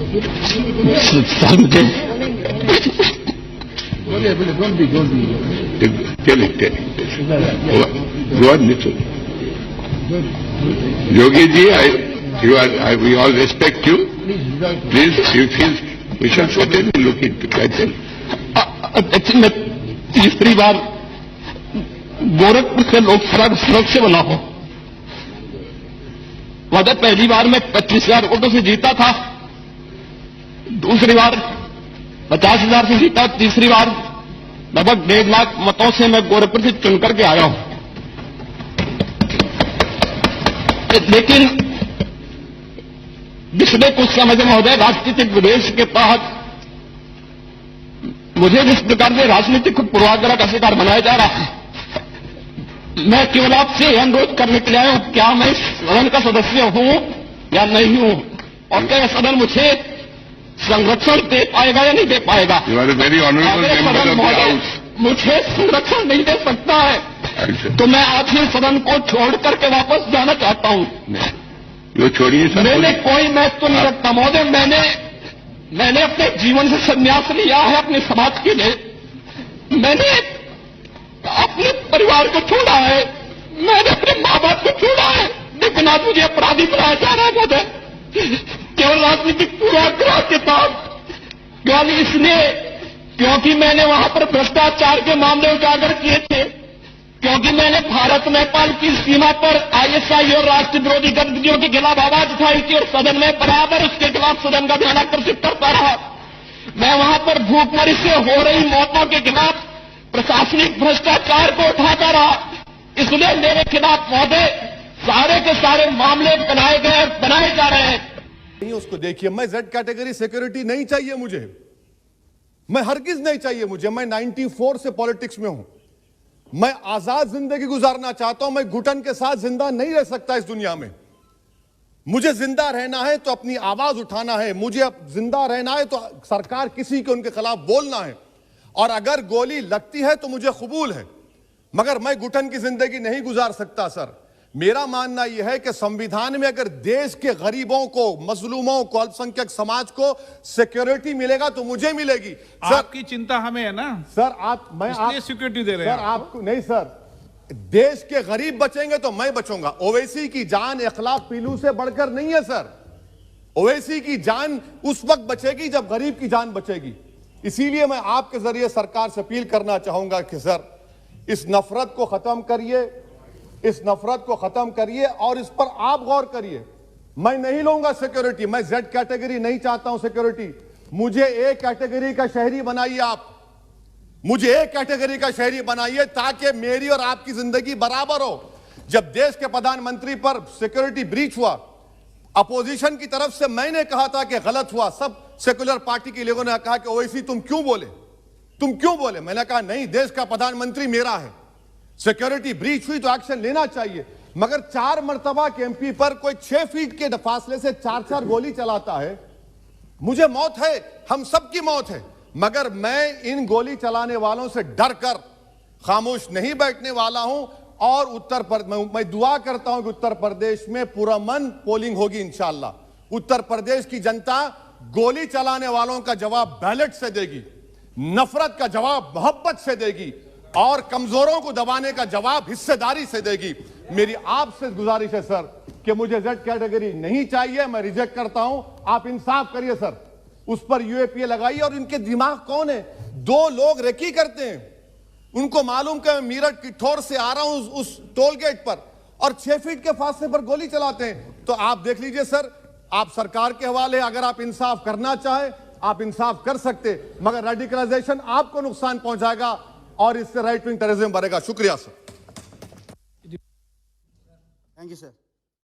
Tell it. Go on, Nitin. Yogi ji, we all respect you. Please, we shall certainly look into that. मैं तीसरी बार गोरखपुर से लोकसभा सड़क से बना हूं। वजह पहली बार मैं 25,000 वोटों से जीता था, दूसरी बार 50,000 से जीता, तीसरी बार लगभग 1.5 लाख मतों से मैं गोरखपुर से चुन करके आया हूं। लेकिन पिछले कुछ समय से महोदय राजनीतिक विदेश के तहत मुझे जिस प्रकार से राजनीतिक पूर्वाग्रह का शिकार बनाया जा रहा है, मैं केवल आपसे अनुरोध करने के लिए आया हूं, क्या मैं इस सदन का सदस्य हूं या नहीं हूं, और क्या सदन मुझे संरक्षण दे पाएगा या नहीं दे पाएगा। मुझे संरक्षण नहीं दे सकता है तो मैं आज ही सदन को छोड़ करके वापस जाना चाहता हूं। जो छोड़िए सर, मैंने कोई महत्व नहीं रखता महोदय। मैंने अपने जीवन से संन्यास लिया है अपने समाज के लिए। मैंने अपने परिवार को छोड़ा है, मैंने अपने माँ बाप को छोड़ा है, लेकिन आज मुझे अपराधी बनाया जा रहा है महोदय केवल राजनीतिक पूर्वाग्रह के तहत। केवल इसलिए क्योंकि मैंने वहां पर भ्रष्टाचार के मामले उजागर किए थे, क्योंकि मैंने भारत नेपाल की सीमा पर आईएसआई और राष्ट्र विरोधी गतिविधियों के खिलाफ आवाज उठाई थी और सदन में बराबर उसके खिलाफ सदन का ध्यान आकर्षित करता रहा। मैं वहां पर भूखमरी से हो रही मौतों के खिलाफ प्रशासनिक भ्रष्टाचार को उठाता रहा। इसलिए मेरे खिलाफ महोदय सारे के सारे मामले बनाए गए और बनाए जा रहे हैं। उसको देखिए, मैं जेड कैटेगरी सिक्योरिटी नहीं चाहिए मुझे, मैं हरगिज नहीं चाहिए मुझे। मैं 94 से पॉलिटिक्स में हूं। मैं आजाद जिंदगी गुजारना चाहता हूं। मैं घुटन के साथ जिंदा नहीं रह सकता इस दुनिया में। मुझे जिंदा रहना है तो अपनी आवाज उठाना है, मुझे जिंदा रहना है तो सरकार किसी के उनके खिलाफ बोलना है, और अगर गोली लगती है तो मुझे कबूल है, मगर मैं घुटन की जिंदगी नहीं गुजार सकता। सर, मेरा मानना यह है कि संविधान में अगर देश के गरीबों को, मजलूमों को, अल्पसंख्यक समाज को सिक्योरिटी मिलेगा तो मुझे मिलेगी। सर, आपकी चिंता हमें है ना सर, मैं सिक्योरिटी दे रहे हैं सर आपको नहीं। सर, देश के गरीब बचेंगे तो मैं बचूंगा। ओवैसी की जान इखलाक पीलू से बढ़कर नहीं है सर। ओवैसी की जान उस वक्त बचेगी जब गरीब की जान बचेगी। इसीलिए मैं आपके जरिए सरकार से अपील करना चाहूंगा कि सर, इस नफरत को खत्म करिए, इस नफरत को खत्म करिए और इस पर आप गौर करिए। मैं नहीं लूंगा सिक्योरिटी, मैं जेड कैटेगरी नहीं चाहता हूं सिक्योरिटी। मुझे ए कैटेगरी का शहरी बनाइए आप, मुझे ए कैटेगरी का शहरी बनाइए ताकि मेरी और आपकी जिंदगी बराबर हो। जब देश के प्रधानमंत्री पर सिक्योरिटी ब्रीच हुआ, अपोजिशन की तरफ से मैंने कहा था कि गलत हुआ। सब सेकुलर पार्टी के लोगों ने कहा कि ओवैसी तुम क्यों बोले, तुम क्यों बोले। मैंने कहा नहीं, देश का प्रधानमंत्री मेरा है, सिक्योरिटी ब्रीच हुई तो एक्शन लेना चाहिए। मगर 4 मर्तबा के एमपी पर कोई 6 फीट के फासले से 4-4 गोली चलाता है। मुझे मौत है, हम सबकी मौत है, मगर मैं इन गोली चलाने वालों से डर कर खामोश नहीं बैठने वाला हूं। और मैं दुआ करता हूं कि उत्तर प्रदेश में पुरअमन पोलिंग होगी इंशाअल्लाह। उत्तर प्रदेश की जनता गोली चलाने वालों का जवाब बैलेट से देगी, नफरत का जवाब मोहब्बत से देगी, और कमजोरों को दबाने का जवाब हिस्सेदारी से देगी। मेरी आपसे गुजारिश है सर कि मुझे जेड कैटेगरी नहीं चाहिए, मैं रिजेक्ट करता हूं। आप इंसाफ करिए सर, उस पर यूएपीए लगाइए। और इनके दिमाग कौन है? 2 लोग रेकी करते हैं, उनको मालूम कि मैं मीरठ किठौर से आ रहा हूं उस टोल गेट पर, और 6 फीट के फासले पर गोली चलाते हैं। तो आप देख लीजिए सर, आप सरकार के हवाले, अगर आप इंसाफ करना चाहें आप इंसाफ कर सकते, मगर रेडिकलाइजेशन आपको नुकसान पहुंचाएगा और इससे राइट विंग टेररिज्म बढ़ेगा। शुक्रिया सर। Thank you sir.